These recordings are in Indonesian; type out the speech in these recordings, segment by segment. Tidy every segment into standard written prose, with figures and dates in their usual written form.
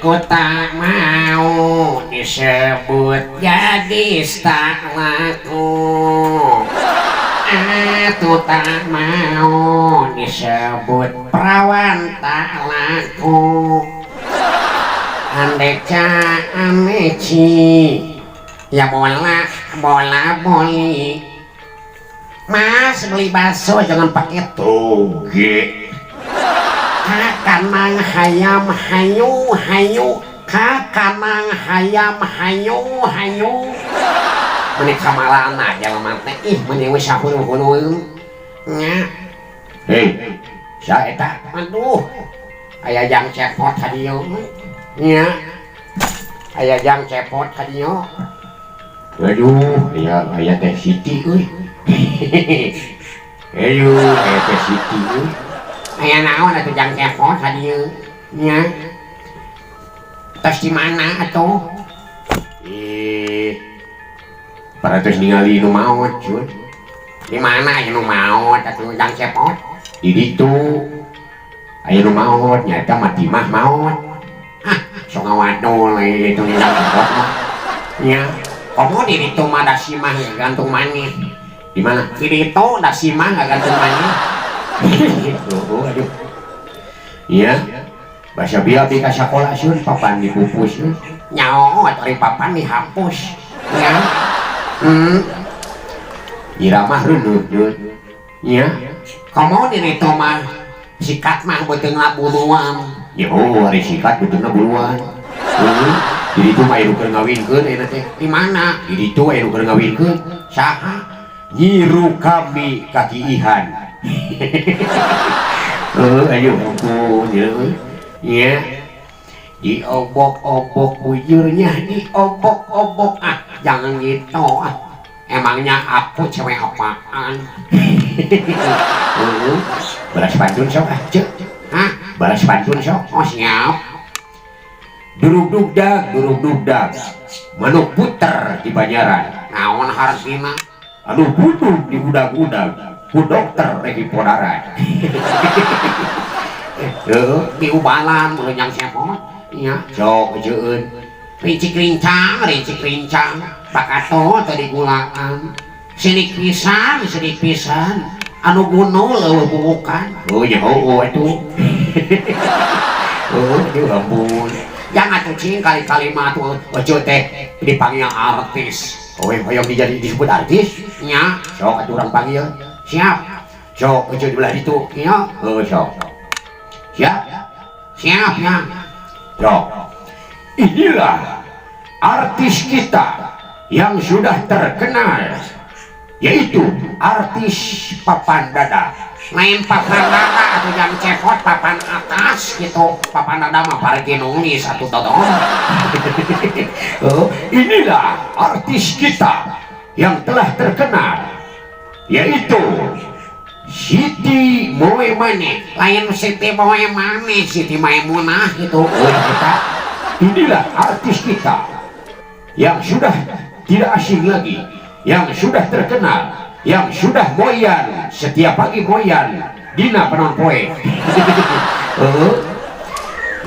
aku tak mau disebut gadis tak laku. Aku tak mau disebut perawan tak laku. Andeka ameci ya bola boli. Mas beli bakso jangan pakai toge. Kakanang hayam hayu kakanang hayam hayu menik kamalaan aja lemate ih menewe sahulu-hulu nya hei sa eta aduh aya jang cepot hadieu nya aya jang cepot hadieu aduh aya teh Siti euy aduh aya teh Siti euy aya naon atuh jang cepot hadieu nya tos di mana atuh paratos ningali nu maot cuy di mana aya nu maot atuh jang cepot di ditu aya nu maot nyata mati mah maot sok ngawadol itu jang cepot mah nya komo di ditu mah da simah gantung manis di mana di ditu da simah gantung manis aduh iya bahasa biabi ka sakola sun papan dipupus nyaot ari papan dihapus ya iramah reuneuh ya komo diri to mah sikat mah beuteungna buluan ya ari sikat beuteungna buluan jadi itu mah anu keur ngawinkeun eta teh di mana di ditu anu keur ngawinkeun saha nyiru kami kaki ihan ayo ampun ya diobok-obok bujurnya diobok-obok jangan gitu emangnya aku cewek apaan balas pantun sok cek balas pantun sok siap durug-dugdag manuk puter di Banjaran naon hartina aduh budug di budak-budak ku dokter regi podaran di ubalan merenyang sepot iya sok jeueun ricik rincang bakato tadi gulaan sidik pisan anu gunul leuwih bubukan oh ya atuh aduh ampun jangan atuh cing kali-kali mah tuh ojo teh dipanggil artis hoyong dijadi disebut artis nya sok atuh urang panggil siap sok ojo dibelah ditu iya sok siap ya sok inilah artis kita yang sudah terkenal yaitu artis papan dada lain papan dada atau yang cepot papan atas gitu papan dada mah pargi nulis satu todong inilah artis kita yang telah terkenal yaitu Siti Moemane lain Siti Moemane Siti Maimunah gitu kita inilah artis kita yang sudah tidak asing lagi yang sudah terkenal yang sudah moyan setiap pagi moyan dina penonpoe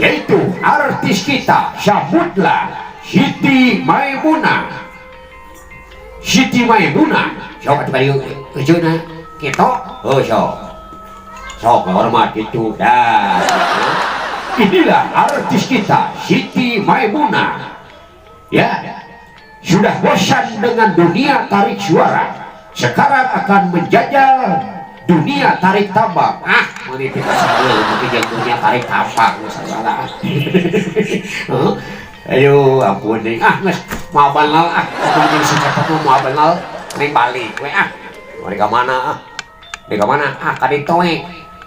yaitu artis kita sambutlah Siti Maimunah coba tadi ujungnya gitu sok hormat itu dah inilah artis kita Siti Maimunah ya sudah bosan dengan dunia tarik suara sekarang akan menjajal dunia tarik tambang mari kita selalu menjajal dunia tarik tambang masalah ayo ampun nih mau banal aku jadi secepat mau banal nih balik mereka mana kadito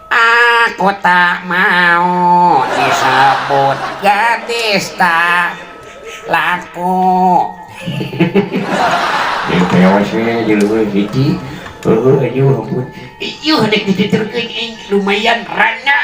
aku tak mau disebut gadis tak laku yang pewasnya jelur hiji ayo ampun iyo dek diterkeun lumayan rana